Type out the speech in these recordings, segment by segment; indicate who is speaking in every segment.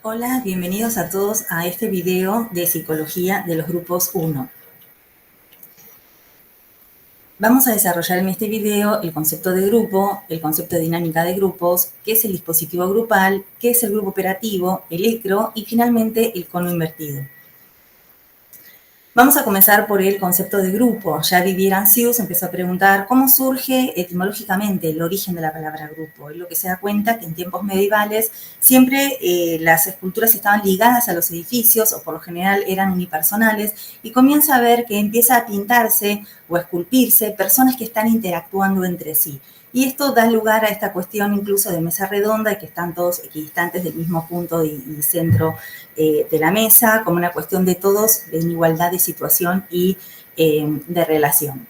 Speaker 1: Hola, bienvenidos a todos a este video de Psicología de los Grupos 1. Vamos a desarrollar en este video el concepto de grupo, el concepto de dinámica de grupos, qué es el dispositivo grupal, qué es el grupo operativo, el ECRO y finalmente el cono invertido. Vamos a comenzar por el concepto de grupo. Ya Didier Ancius empezó a preguntar cómo surge etimológicamente el origen de la palabra grupo. Es lo que se da cuenta que en tiempos medievales siempre las esculturas estaban ligadas a los edificios o por lo general eran unipersonales y comienza a ver que empieza a pintarse o a esculpirse personas que están interactuando entre sí. Y esto da lugar a esta cuestión incluso de mesa redonda y que están todos equidistantes del mismo punto y centro de la mesa, como una cuestión de todos en igualdad de situación y de relación.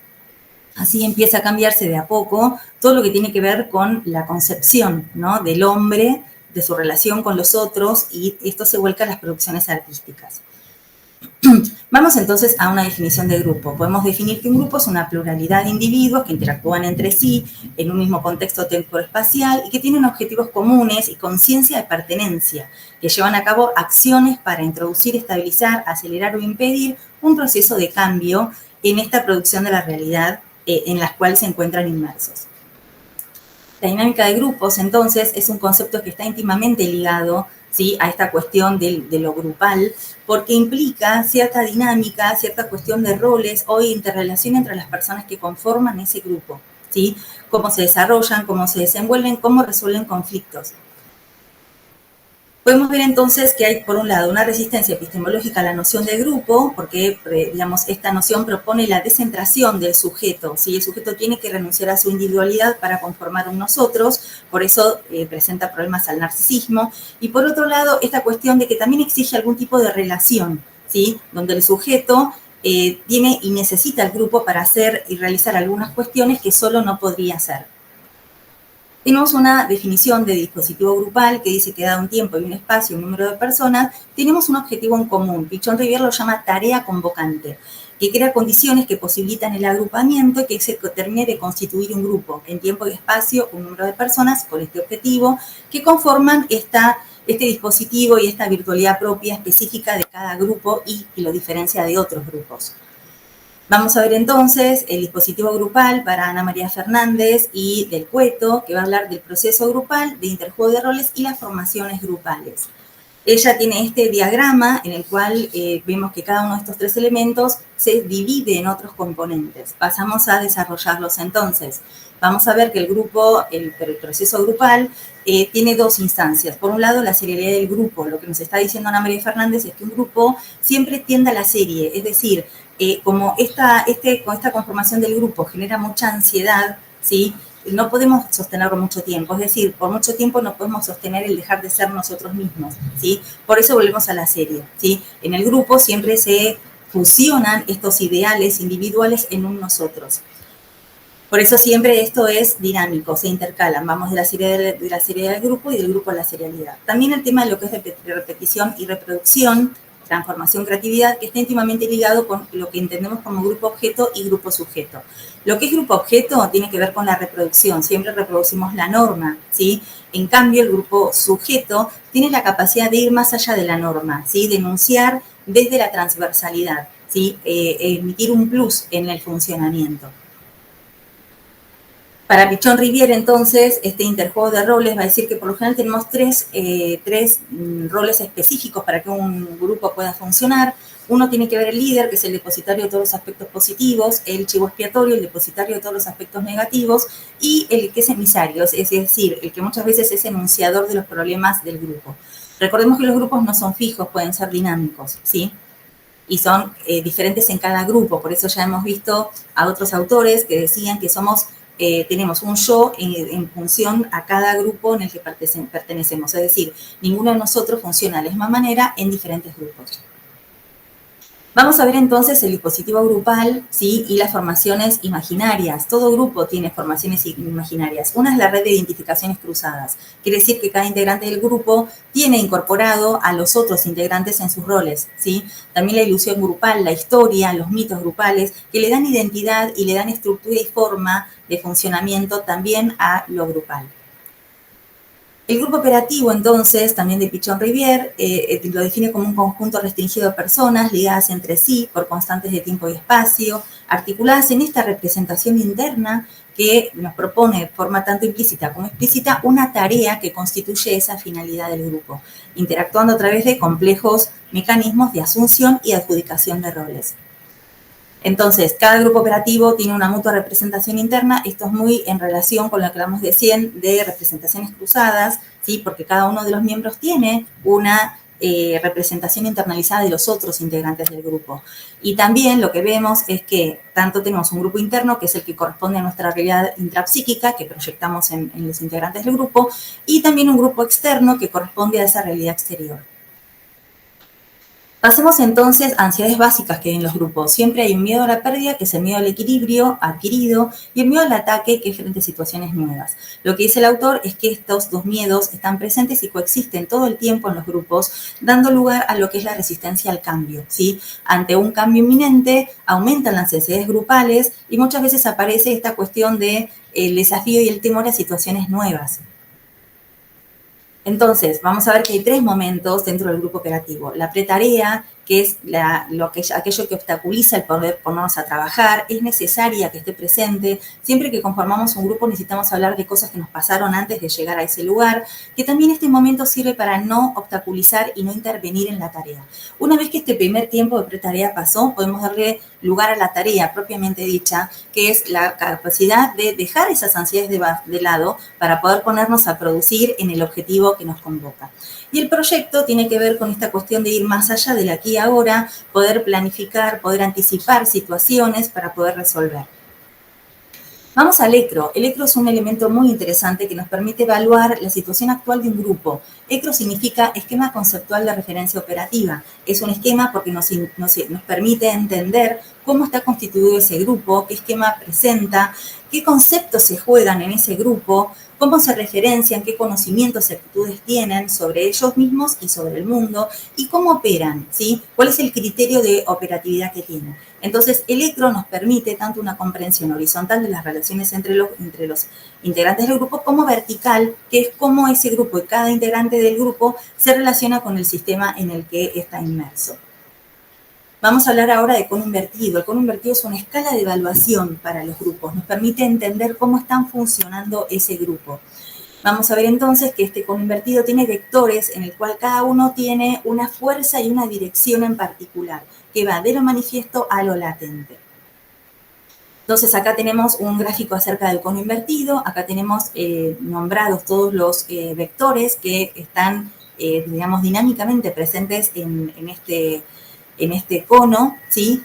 Speaker 1: Así empieza a cambiarse de a poco todo lo que tiene que ver con la concepción, ¿no?, del hombre, de su relación con los otros, y esto se vuelca a las producciones artísticas. Vamos entonces a una definición de grupo. Podemos definir que un grupo es una pluralidad de individuos que interactúan entre sí en un mismo contexto temporal-espacial y que tienen objetivos comunes y conciencia de pertenencia, que llevan a cabo acciones para introducir, estabilizar, acelerar o impedir un proceso de cambio en esta producción de la realidad en la cual se encuentran inmersos. La dinámica de grupos, entonces, es un concepto que está íntimamente ligado, ¿sí?, a esta cuestión de lo grupal, porque implica cierta dinámica, cierta cuestión de roles o interrelación entre las personas que conforman ese grupo, ¿sí? Cómo se desarrollan, cómo se desenvuelven, cómo resuelven conflictos. Podemos ver entonces que hay, por un lado, una resistencia epistemológica a la noción de grupo, porque, digamos, esta noción propone la descentración del sujeto, ¿sí? El sujeto tiene que renunciar a su individualidad para conformar un nosotros, por eso presenta problemas al narcisismo, y por otro lado, esta cuestión de que también exige algún tipo de relación, ¿sí?, donde el sujeto tiene y necesita el grupo para hacer y realizar algunas cuestiones que solo no podría hacer. Tenemos una definición de dispositivo grupal que dice que dado un tiempo y un espacio, un número de personas, tenemos un objetivo en común. Pichon-Rivière lo llama tarea convocante, que crea condiciones que posibilitan el agrupamiento y que se termine de constituir un grupo en tiempo y espacio, un número de personas con este objetivo, que conforman este dispositivo y esta virtualidad propia específica de cada grupo y que lo diferencia de otros grupos. Vamos a ver entonces el dispositivo grupal para Ana María Fernández y del Cueto, que va a hablar del proceso grupal, de interjuego de roles y las formaciones grupales. Ella tiene este diagrama en el cual vemos que cada uno de estos tres elementos se divide en otros componentes. Pasamos a desarrollarlos entonces. Vamos a ver que el proceso grupal tiene dos instancias. Por un lado, la serialidad del grupo. Lo que nos está diciendo Ana María Fernández es que un grupo siempre tiende a la serie, es decir, como con esta conformación del grupo genera mucha ansiedad, ¿sí?, no podemos sostenerlo mucho tiempo, es decir, por mucho tiempo no podemos sostener el dejar de ser nosotros mismos, ¿sí? Por eso volvemos a la serie, ¿sí? En el grupo siempre se fusionan estos ideales individuales en un nosotros. Por eso siempre esto es dinámico, se intercalan, vamos de la seriedad del grupo y del grupo a la serialidad. También el tema de lo que es repetición y reproducción, transformación, creatividad, que está íntimamente ligado con lo que entendemos como grupo objeto y grupo sujeto. Lo que es grupo objeto tiene que ver con la reproducción, siempre reproducimos la norma, ¿sí? En cambio, el grupo sujeto tiene la capacidad de ir más allá de la norma, ¿sí?, denunciar desde la transversalidad, ¿sí?, emitir un plus en el funcionamiento. Para Pichon-Rivière, entonces, este interjuego de roles va a decir que por lo general tenemos tres roles específicos para que un grupo pueda funcionar. Uno tiene que ver el líder, que es el depositario de todos los aspectos positivos, el chivo expiatorio, el depositario de todos los aspectos negativos, y el que es emisario, es decir, el que muchas veces es enunciador de los problemas del grupo. Recordemos que los grupos no son fijos, pueden ser dinámicos, ¿sí?, y son diferentes en cada grupo. Por eso ya hemos visto a otros autores que decían que tenemos un yo en función a cada grupo en el que pertenecemos. Es decir, ninguno de nosotros funciona de la misma manera en diferentes grupos. Vamos a ver entonces el dispositivo grupal, ¿sí?, y las formaciones imaginarias. Todo grupo tiene formaciones imaginarias. Una es la red de identificaciones cruzadas. Quiere decir que cada integrante del grupo tiene incorporado a los otros integrantes en sus roles, ¿sí? También la ilusión grupal, la historia, los mitos grupales, que le dan identidad y le dan estructura y forma de funcionamiento también a lo grupal. El grupo operativo, entonces, también de Pichon-Rivière, lo define como un conjunto restringido de personas ligadas entre sí por constantes de tiempo y espacio, articuladas en esta representación interna que nos propone de forma tanto implícita como explícita una tarea que constituye esa finalidad del grupo, interactuando a través de complejos mecanismos de asunción y adjudicación de roles. Entonces, cada grupo operativo tiene una mutua representación interna. Esto es muy en relación con lo que hablamos de representaciones cruzadas, ¿sí? Porque cada uno de los miembros tiene una representación internalizada de los otros integrantes del grupo. Y también lo que vemos es que tanto tenemos un grupo interno, que es el que corresponde a nuestra realidad intrapsíquica, que proyectamos en los integrantes del grupo, y también un grupo externo que corresponde a esa realidad exterior. Pasemos entonces a ansiedades básicas que hay en los grupos. Siempre hay un miedo a la pérdida, que es el miedo al equilibrio adquirido, y el miedo al ataque, que es frente a situaciones nuevas. Lo que dice el autor es que estos dos miedos están presentes y coexisten todo el tiempo en los grupos, dando lugar a lo que es la resistencia al cambio, ¿sí? Ante un cambio inminente, aumentan las ansiedades grupales y muchas veces aparece esta cuestión de el desafío y el temor a situaciones nuevas. Entonces, vamos a ver que hay tres momentos dentro del grupo operativo. La pretarea, que es aquello que obstaculiza el poder ponernos a trabajar, es necesaria que esté presente. Siempre que conformamos un grupo necesitamos hablar de cosas que nos pasaron antes de llegar a ese lugar, que también este momento sirve para no obstaculizar y no intervenir en la tarea. Una vez que este primer tiempo de pretarea pasó, podemos darle lugar a la tarea propiamente dicha, que es la capacidad de dejar esas ansiedades de lado para poder ponernos a producir en el objetivo que nos convoca. Y el proyecto tiene que ver con esta cuestión de ir más allá del aquí y ahora, poder planificar, poder anticipar situaciones para poder resolver. Vamos al ECRO. El ECRO es un elemento muy interesante que nos permite evaluar la situación actual de un grupo. ECRO significa Esquema Conceptual de Referencia Operativa. Es un esquema porque nos permite entender cómo está constituido ese grupo, qué esquema presenta, qué conceptos se juegan en ese grupo, cómo se referencian, qué conocimientos y actitudes tienen sobre ellos mismos y sobre el mundo, y cómo operan, ¿sí? ¿Cuál es el criterio de operatividad que tienen? Entonces, el ECRO nos permite tanto una comprensión horizontal de las relaciones entre los integrantes del grupo, como vertical, que es cómo ese grupo y cada integrante del grupo se relaciona con el sistema en el que está inmerso. Vamos a hablar ahora de cono invertido. El cono invertido es una escala de evaluación para los grupos. Nos permite entender cómo están funcionando ese grupo. Vamos a ver entonces que este cono invertido tiene vectores en el cual cada uno tiene una fuerza y una dirección en particular, que va de lo manifiesto a lo latente. Entonces acá tenemos un gráfico acerca del cono invertido. Acá tenemos nombrados todos los vectores que están, digamos, dinámicamente presentes en este cono, ¿sí?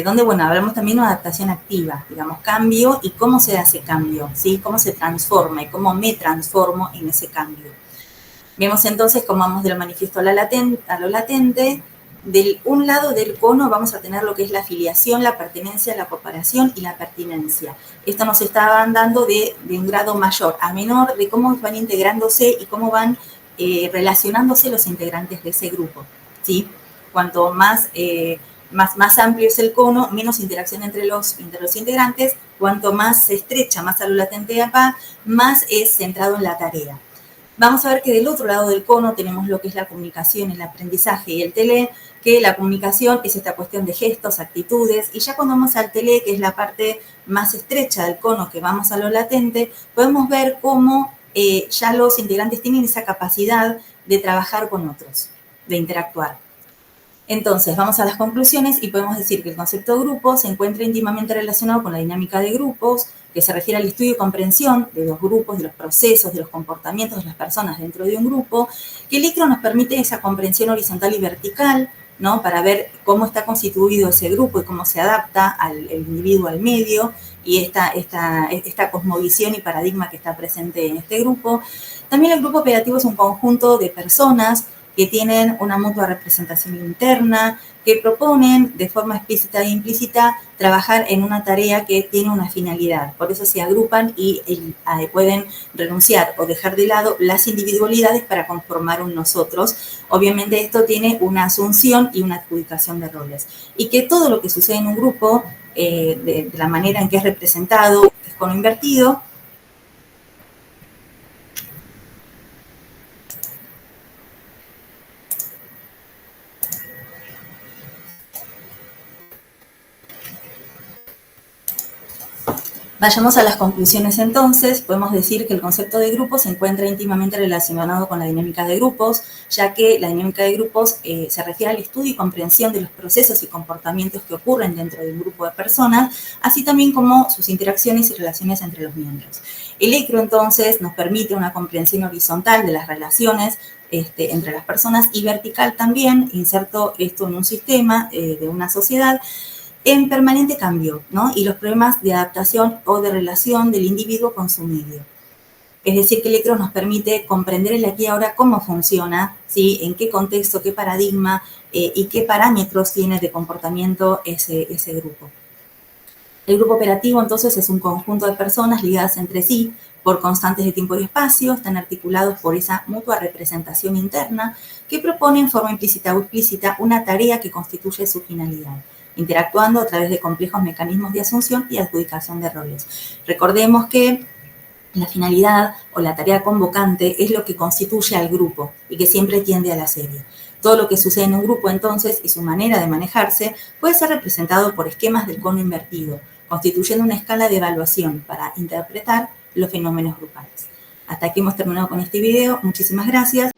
Speaker 1: Donde, bueno, hablamos también de una adaptación activa, digamos, cambio y cómo se hace cambio, ¿sí? Cómo se transforma y cómo me transformo en ese cambio. Vemos entonces cómo vamos de lo manifiesto a lo latente. Del un lado del cono vamos a tener lo que es la afiliación, la pertenencia, la cooperación y la pertinencia. Esto nos está dando de un grado mayor a menor de cómo van integrándose y cómo van relacionándose los integrantes de ese grupo, ¿sí? Cuanto más amplio es el cono, menos interacción entre los integrantes. Cuanto más se estrecha, más a lo latente va, más es centrado en la tarea. Vamos a ver que del otro lado del cono tenemos lo que es la comunicación, el aprendizaje y el tele, que la comunicación es esta cuestión de gestos, actitudes, y ya cuando vamos al tele, que es la parte más estrecha del cono, que vamos a lo latente, podemos ver cómo ya los integrantes tienen esa capacidad de trabajar con otros, de interactuar. Entonces, vamos a las conclusiones y podemos decir que el concepto de grupo se encuentra íntimamente relacionado con la dinámica de grupos, que se refiere al estudio y comprensión de los grupos, de los procesos, de los comportamientos de las personas dentro de un grupo, que el ECRO nos permite esa comprensión horizontal y vertical, ¿no? Para ver cómo está constituido ese grupo y cómo se adapta al individuo al medio y esta cosmovisión y paradigma que está presente en este grupo. También el grupo operativo es un conjunto de personas que tienen una mutua representación interna, que proponen de forma explícita e implícita trabajar en una tarea que tiene una finalidad. Por eso se agrupan y pueden renunciar o dejar de lado las individualidades para conformar un nosotros. Obviamente esto tiene una asunción y una adjudicación de roles. Y que todo lo que sucede en un grupo, de la manera en que es representado, es cono invertido, Vayamos a las conclusiones entonces. Podemos decir que el concepto de grupo se encuentra íntimamente relacionado con la dinámica de grupos, ya que la dinámica de grupos se refiere al estudio y comprensión de los procesos y comportamientos que ocurren dentro de un grupo de personas, así también como sus interacciones y relaciones entre los miembros. El ECRO entonces nos permite una comprensión horizontal de las relaciones entre las personas y vertical también, inserto esto en un sistema de una sociedad, en permanente cambio, ¿no? Y los problemas de adaptación o de relación del individuo con su medio. Es decir, que el ECRO nos permite comprender el aquí y ahora cómo funciona, ¿sí? En qué contexto, qué paradigma y qué parámetros tiene de comportamiento ese grupo. El grupo operativo, entonces, es un conjunto de personas ligadas entre sí por constantes de tiempo y espacio, están articulados por esa mutua representación interna que propone en forma implícita o explícita una tarea que constituye su finalidad, interactuando a través de complejos mecanismos de asunción y adjudicación de roles. Recordemos que la finalidad o la tarea convocante es lo que constituye al grupo y que siempre tiende a la serie. Todo lo que sucede en un grupo, entonces, y su manera de manejarse puede ser representado por esquemas del cono invertido, constituyendo una escala de evaluación para interpretar los fenómenos grupales. Hasta aquí hemos terminado con este video. Muchísimas gracias.